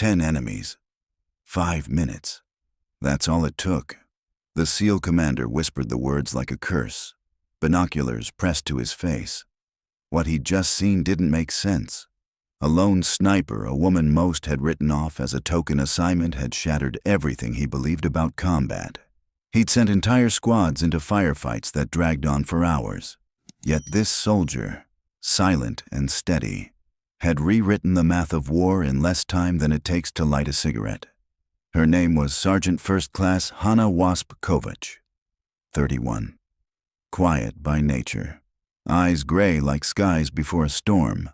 10 enemies. 5 minutes. That's all it took. The SEAL commander whispered the words like a curse, binoculars pressed to his face. What he'd just seen didn't make sense. A lone sniper, a woman most had written off as a token assignment, had shattered everything he believed about combat. He'd sent entire squads into firefights that dragged on for hours. Yet this soldier, silent and steady, had rewritten the math of war in less time than it takes to light a cigarette. Her name was Sergeant First Class Hana WASP Kovač, 31. Quiet by nature, eyes gray like skies before a storm.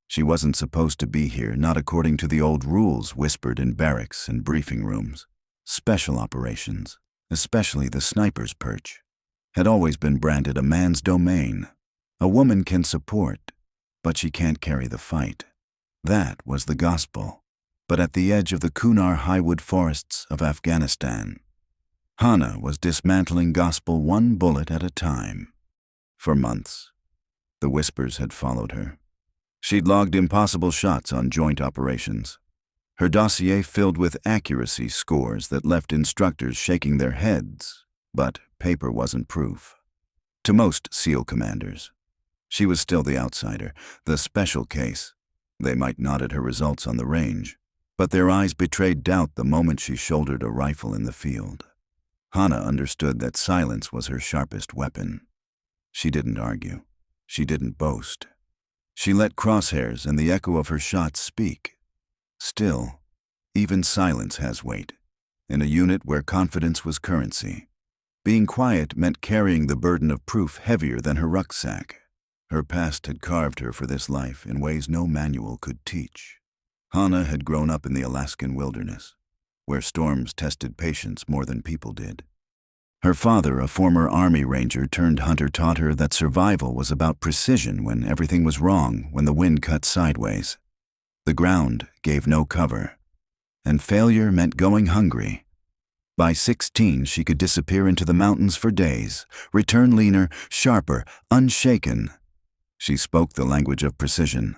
She wasn't supposed to be here, not according to the old rules whispered in barracks and briefing rooms. Special operations, especially the sniper's perch, had always been branded a man's domain. A woman can support, but she can't carry the fight. That was the gospel. But at the edge of the Kunar highwood forests of Afghanistan, Hana was dismantling gospel one bullet at a time. For months, the whispers had followed her. She'd logged impossible shots on joint operations, her dossier filled with accuracy scores that left instructors shaking their heads, but paper wasn't proof. To most SEAL commanders, she was still the outsider, the special case. They might nod at her results on the range, but their eyes betrayed doubt the moment she shouldered a rifle in the field. Hana understood that silence was her sharpest weapon. She didn't argue. She didn't boast. She let crosshairs and the echo of her shots speak. Still, even silence has weight, in a unit where confidence was currency. Being quiet meant carrying the burden of proof heavier than her rucksack. Her past had carved her for this life in ways no manual could teach. Hana had grown up in the Alaskan wilderness, where storms tested patience more than people did. Her father, a former Army Ranger turned hunter, taught her that survival was about precision when everything was wrong, when the wind cut sideways. The ground gave no cover, and failure meant going hungry. By 16, she could disappear into the mountains for days, return leaner, sharper, unshaken. She spoke the language of precision,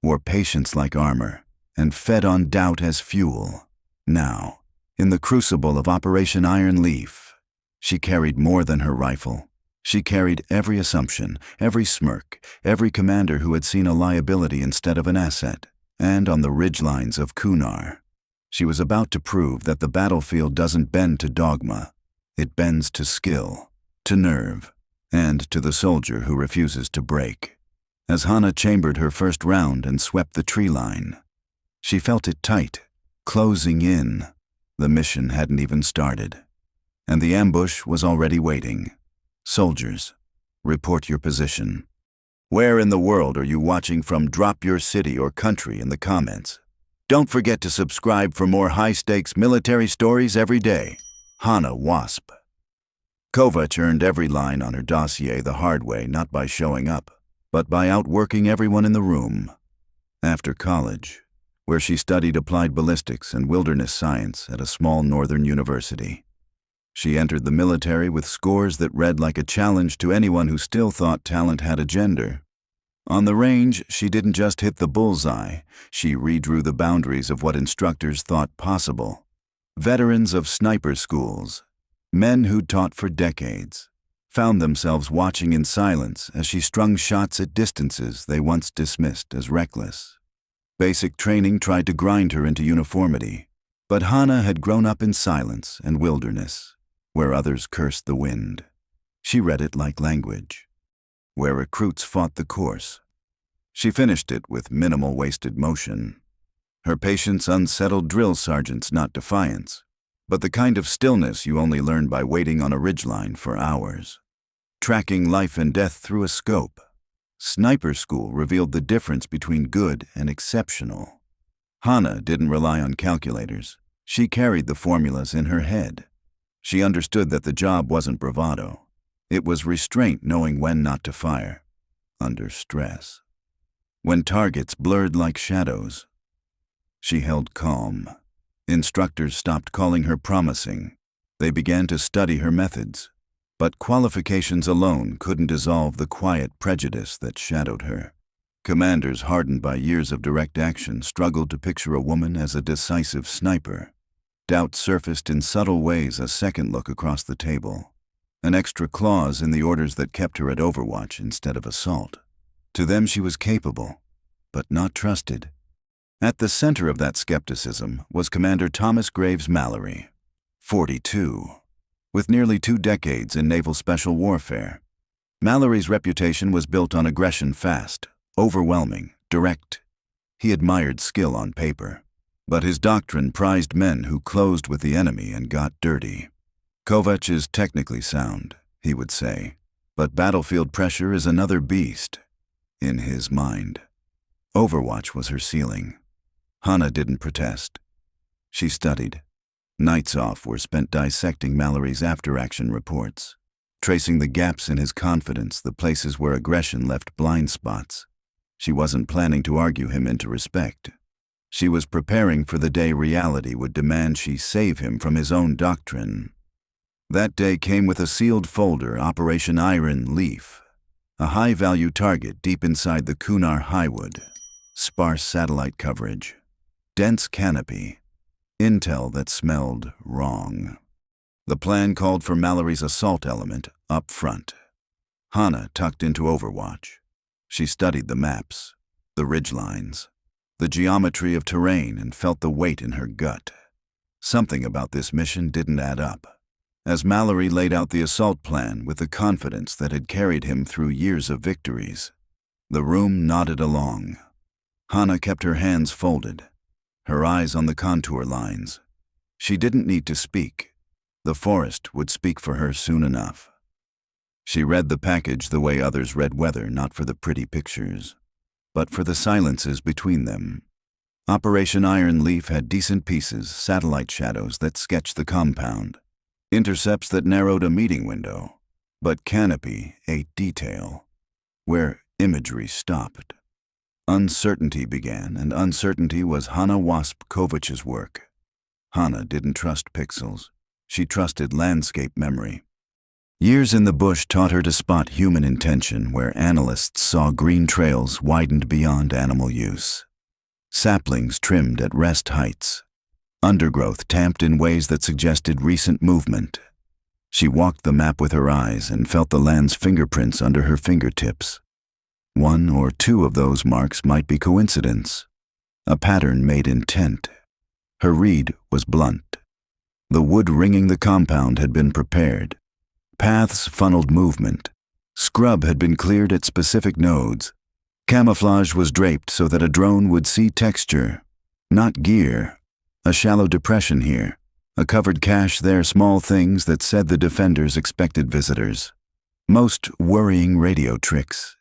wore patience like armor, and fed on doubt as fuel. Now, in the crucible of Operation Iron Leaf, she carried more than her rifle. She carried every assumption, every smirk, every commander who had seen a liability instead of an asset. And on the ridgelines of Kunar, she was about to prove that the battlefield doesn't bend to dogma. It bends to skill, to nerve, and to the soldier who refuses to break. As Hana chambered her first round and swept the tree line, she felt it tight, closing in. The mission hadn't even started, and the ambush was already waiting. Soldiers, report your position. Where in the world are you watching from? Drop your city or country in the comments. Don't forget to subscribe for more high-stakes military stories every day. Hana WASP. Kovač earned every line on her dossier the hard way, not by showing up, but by outworking everyone in the room. After college, where she studied applied ballistics and wilderness science at a small northern university, she entered the military with scores that read like a challenge to anyone who still thought talent had a gender. On the range, she didn't just hit the bullseye, she redrew the boundaries of what instructors thought possible. Veterans of sniper schools, men who'd taught for decades, found themselves watching in silence as she strung shots at distances they once dismissed as reckless. Basic training tried to grind her into uniformity, but Hana had grown up in silence and wilderness, where others cursed the wind. She read it like language, where recruits fought the course. She finished it with minimal wasted motion. Her patience unsettled drill sergeants, not defiance, but the kind of stillness you only learn by waiting on a ridgeline for hours. Tracking life and death through a scope. Sniper school revealed the difference between good and exceptional. Hana didn't rely on calculators. She carried the formulas in her head. She understood that the job wasn't bravado. It was restraint, knowing when not to fire. Under stress. When targets blurred like shadows, she held calm. Instructors stopped calling her promising. They began to study her methods. But qualifications alone couldn't dissolve the quiet prejudice that shadowed her. Commanders hardened by years of direct action struggled to picture a woman as a decisive sniper. Doubt surfaced in subtle ways, a second look across the table, an extra clause in the orders that kept her at overwatch instead of assault. To them she was capable, but not trusted. At the center of that skepticism was Commander Thomas Graves Mallory, 42. With nearly 2 decades in naval special warfare, Mallory's reputation was built on aggression, fast, overwhelming, direct. He admired skill on paper, but his doctrine prized men who closed with the enemy and got dirty. Kovač is technically sound, he would say, but battlefield pressure is another beast. In his mind, Overwatch was her ceiling. Hana didn't protest. She studied. Nights off were spent dissecting Mallory's after-action reports, tracing the gaps in his confidence, the places where aggression left blind spots. She wasn't planning to argue him into respect. She was preparing for the day reality would demand she save him from his own doctrine. That day came with a sealed folder, Operation Iron Leaf, a high-value target deep inside the Kunar highwood, sparse satellite coverage, dense canopy, intel that smelled wrong. The plan called for Mallory's assault element up front. Hana tucked into Overwatch. She studied the maps, the ridgelines, the geometry of terrain, and felt the weight in her gut. Something about this mission didn't add up. As Mallory laid out the assault plan with the confidence that had carried him through years of victories, the room nodded along. Hana kept her hands folded, her eyes on the contour lines. She didn't need to speak. The forest would speak for her soon enough. She read the package the way others read weather, not for the pretty pictures, but for the silences between them. Operation Iron Leaf had decent pieces, satellite shadows that sketched the compound, intercepts that narrowed a meeting window, but canopy ate detail, where imagery stopped. Uncertainty began, and uncertainty was Hana WASP Kovač's work. Hana didn't trust pixels. She trusted landscape memory. Years in the bush taught her to spot human intention where analysts saw green trails widened beyond animal use, saplings trimmed at rest heights, undergrowth tamped in ways that suggested recent movement. She walked the map with her eyes and felt the land's fingerprints under her fingertips. 1 or 2 of those marks might be coincidence, a pattern made intent. Her read was blunt. The wood ringing the compound had been prepared. Paths funneled movement. Scrub had been cleared at specific nodes. Camouflage was draped so that a drone would see texture, not gear. A shallow depression here, a covered cache there, small things that said the defenders expected visitors. Most worrying radio tricks.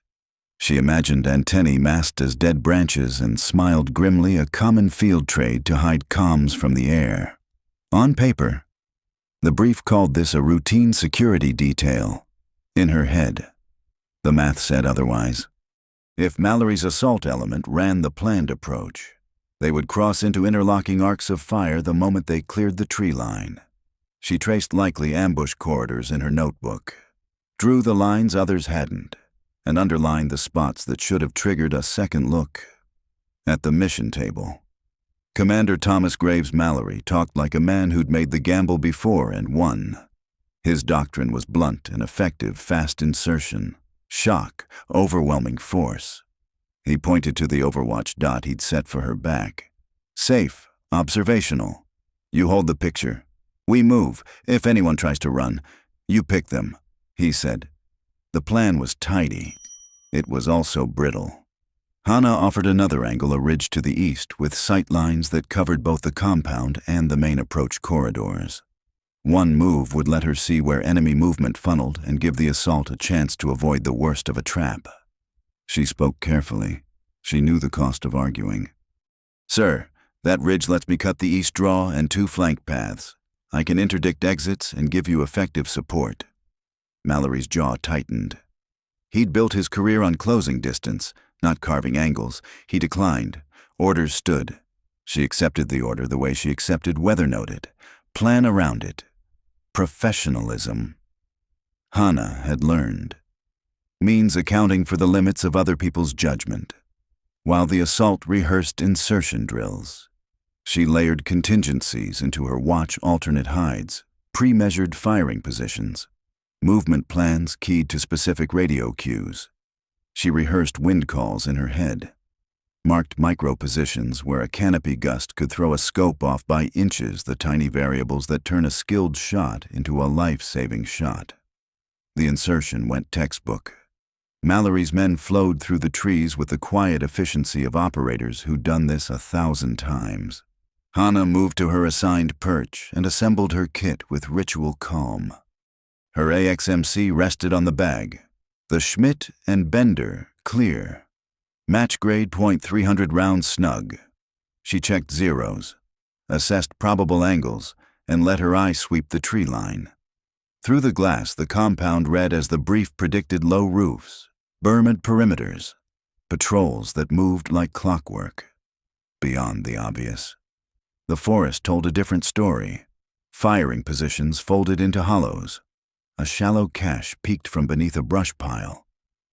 She imagined antennae masked as dead branches and smiled grimly, a common field trade to hide comms from the air. On paper, the brief called this a routine security detail. In her head, the math said otherwise. If Mallory's assault element ran the planned approach, they would cross into interlocking arcs of fire the moment they cleared the tree line. She traced likely ambush corridors in her notebook, drew the lines others hadn't, and underlined the spots that should have triggered a second look. At the mission table, Commander Thomas Graves Mallory talked like a man who'd made the gamble before and won. His doctrine was blunt and effective, fast insertion, shock, overwhelming force. He pointed to the Overwatch dot he'd set for her back. Safe, observational. You hold the picture. We move. If anyone tries to run, you pick them, he said. The plan was tidy. It was also brittle. Hana offered another angle, a ridge to the east with sight lines that covered both the compound and the main approach corridors. One move would let her see where enemy movement funneled and give the assault a chance to avoid the worst of a trap. She spoke carefully. She knew the cost of arguing. Sir, that ridge lets me cut the east draw and 2 flank paths. I can interdict exits and give you effective support. Mallory's jaw tightened. He'd built his career on closing distance, not carving angles. He declined. Orders stood. She accepted the order the way she accepted weather noted. Plan around it. Professionalism. Hana had learned. Means accounting for the limits of other people's judgment. while the assault rehearsed insertion drills. She layered contingencies into her watch alternate hides, pre-measured firing positions, movement plans keyed to specific radio cues. She rehearsed wind calls in her head, marked micro-positions where a canopy gust could throw a scope off by inches, the tiny variables that turn a skilled shot into a life-saving shot. The insertion went textbook. Mallory's men flowed through the trees with the quiet efficiency of operators who'd done this 1,000 times. Hana moved to her assigned perch and assembled her kit with ritual calm. Her AXMC rested on the bag, the Schmidt and Bender clear. Match grade .300 rounds snug. She checked zeros, assessed probable angles, and let her eye sweep the tree line. Through the glass, the compound read as the brief predicted: low roofs, bermed perimeters, patrols that moved like clockwork. Beyond the obvious, the forest told a different story. Firing positions folded into hollows. A shallow cache peeked from beneath a brush pile.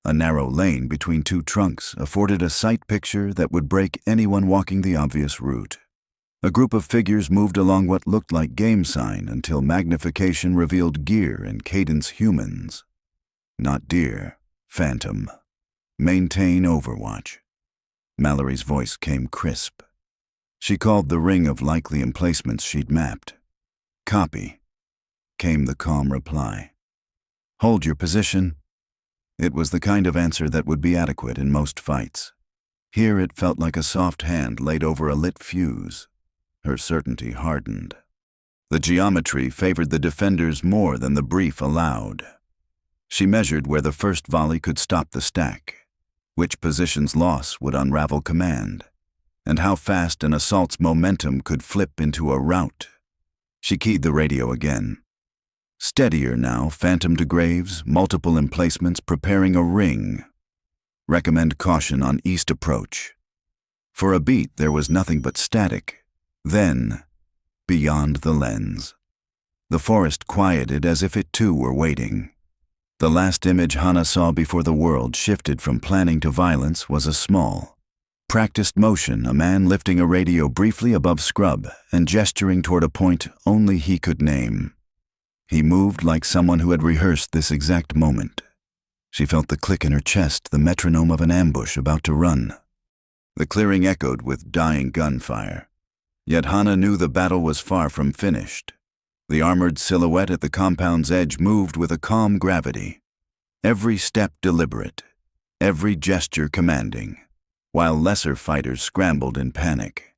A narrow lane between two trunks afforded a sight picture that would break anyone walking the obvious route. A group of figures moved along what looked like game sign until magnification revealed gear and cadence humans. Not deer, phantom. Maintain overwatch. Mallory's voice came crisp. She called the ring of likely emplacements she'd mapped. Copy, came the calm reply. Hold your position. It was the kind of answer that would be adequate in most fights. Here it felt like a soft hand laid over a lit fuse. Her certainty hardened. The geometry favored the defenders more than the brief allowed. She measured where the first volley could stop the stack, which position's loss would unravel command, and how fast an assault's momentum could flip into a rout. She keyed the radio again. Steadier now, phantom to graves, multiple emplacements, preparing a ring. Recommend caution on east approach. For a beat, there was nothing but static. Then, beyond the lens. The forest quieted as if it too were waiting. The last image Hana saw before the world shifted from planning to violence was a small, practiced motion, a man lifting a radio briefly above scrub and gesturing toward a point only he could name. He moved like someone who had rehearsed this exact moment. She felt the click in her chest, the metronome of an ambush about to run. The clearing echoed with dying gunfire. Yet Hana knew the battle was far from finished. The armored silhouette at the compound's edge moved with a calm gravity, every step deliberate, every gesture commanding, while lesser fighters scrambled in panic.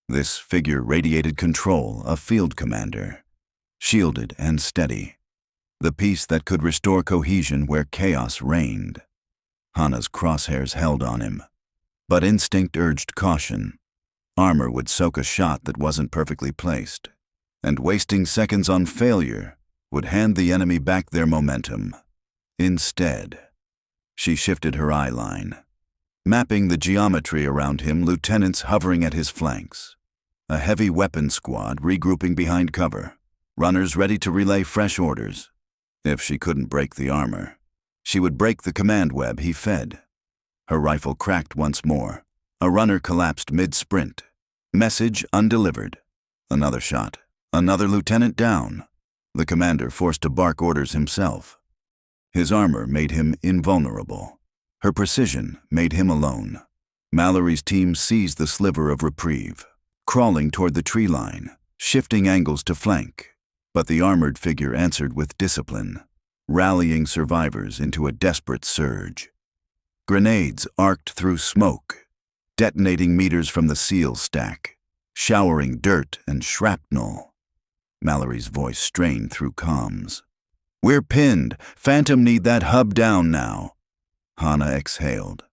This figure radiated control, a field commander, shielded and steady, the piece that could restore cohesion where chaos reigned. Hana's crosshairs held on him, but instinct urged caution. Armor would soak a shot that wasn't perfectly placed, and wasting seconds on failure would hand the enemy back their momentum. Instead, she shifted her eye line, mapping the geometry around him, lieutenants hovering at his flanks, a heavy weapon squad regrouping behind cover, runners ready to relay fresh orders. If she couldn't break the armor, she would break the command web he fed. Her rifle cracked once more. A runner collapsed mid-sprint. Message undelivered. Another shot. Another lieutenant down. The commander forced to bark orders himself. His armor made him invulnerable. Her precision made him alone. Mallory's team seized the sliver of reprieve, crawling toward the tree line, shifting angles to flank. But the armored figure answered with discipline, rallying survivors into a desperate surge. Grenades arced through smoke, detonating meters from the seal stack, showering dirt and shrapnel. Mallory's voice strained through comms. We're pinned. Phantom need that hub down now. Hana exhaled,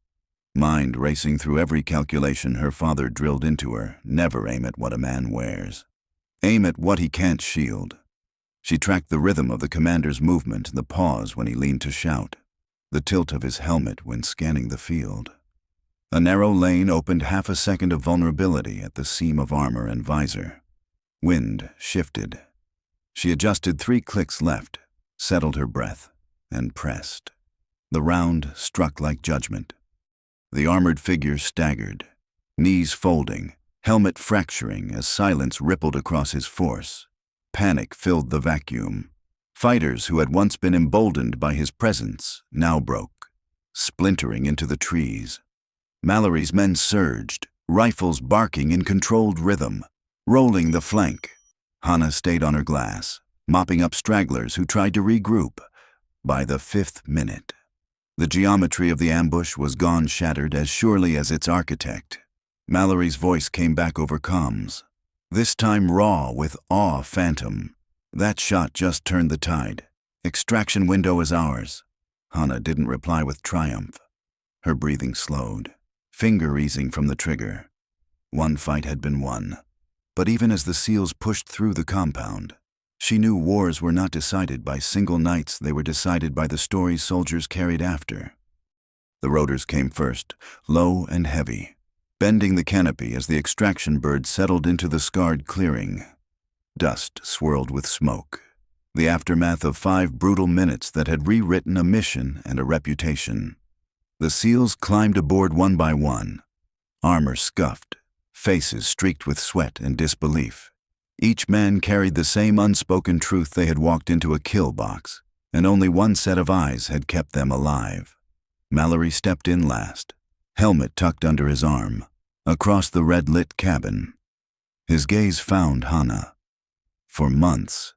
mind racing through every calculation her father drilled into her. Never aim at what a man wears. Aim at what he can't shield. She tracked the rhythm of the commander's movement, the pause when he leaned to shout, the tilt of his helmet when scanning the field. A narrow lane opened half a second of vulnerability at the seam of armor and visor. Wind shifted. She adjusted 3 clicks left, settled her breath, and pressed. The round struck like judgment. The armored figure staggered, knees folding, helmet fracturing as silence rippled across his force. Panic filled the vacuum. Fighters who had once been emboldened by his presence now broke, splintering into the trees. Mallory's men surged, rifles barking in controlled rhythm, rolling the flank. Hana stayed on her glass, mopping up stragglers who tried to regroup. By the 5th minute, the geometry of the ambush was gone, shattered as surely as its architect. Mallory's voice came back over comms, this time raw with awe phantom. That shot just turned the tide. Extraction window is ours. Hana didn't reply with triumph. Her breathing slowed, finger easing from the trigger. One fight had been won. But even as the SEALs pushed through the compound, she knew wars were not decided by single nights, they were decided by the stories soldiers carried after. The rotors came first, low and heavy, bending the canopy as the extraction bird settled into the scarred clearing. Dust swirled with smoke, the aftermath of 5 brutal minutes that had rewritten a mission and a reputation. The SEALs climbed aboard one by one, armor scuffed, faces streaked with sweat and disbelief. Each man carried the same unspoken truth: they had walked into a kill box, and only one set of eyes had kept them alive. Mallory stepped in last, helmet tucked under his arm, across the red-lit cabin. His gaze found Hana. For months,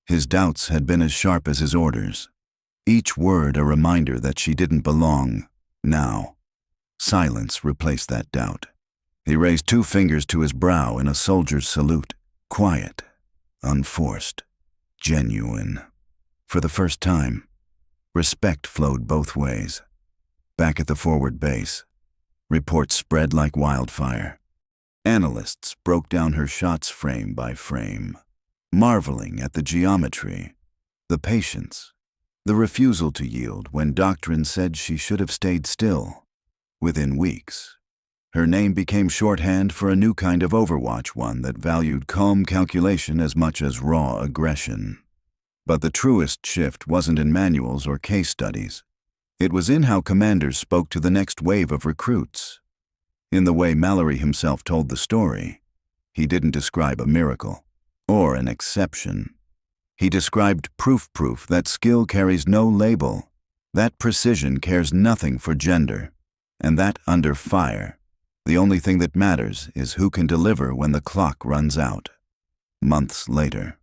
his doubts had been as sharp as his orders, each word a reminder that she didn't belong. Now, silence replaced that doubt. He raised 2 fingers to his brow in a soldier's salute, quiet, unforced, genuine. For the first time, respect flowed both ways. Back at the forward base, reports spread like wildfire. Analysts broke down her shots frame by frame, marveling at the geometry, the patience, the refusal to yield when doctrine said she should have stayed still. Within weeks, her name became shorthand for a new kind of Overwatch, one that valued calm calculation as much as raw aggression. But the truest shift wasn't in manuals or case studies. It was in how commanders spoke to the next wave of recruits. In the way Mallory himself told the story, he didn't describe a miracle or an exception. He described proof that skill carries no label, that precision cares nothing for gender, and that under fire, the only thing that matters is who can deliver when the clock runs out. Months later,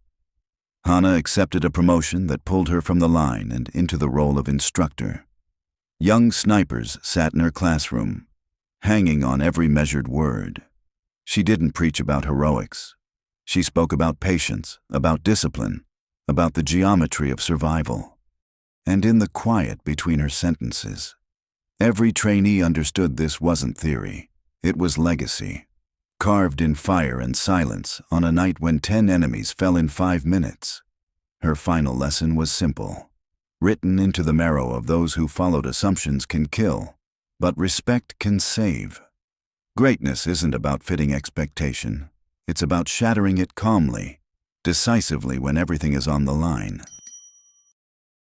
Hana accepted a promotion that pulled her from the line and into the role of instructor. Young snipers sat in her classroom, hanging on every measured word. She didn't preach about heroics. She spoke about patience, about discipline, about the geometry of survival. And in the quiet between her sentences, every trainee understood this wasn't theory. It was legacy, carved in fire and silence on a night when 10 enemies fell in 5 minutes. Her final lesson was simple, written into the marrow of those who followed: assumptions can kill, but respect can save. Greatness isn't about fitting expectation. It's about shattering it calmly, decisively when everything is on the line.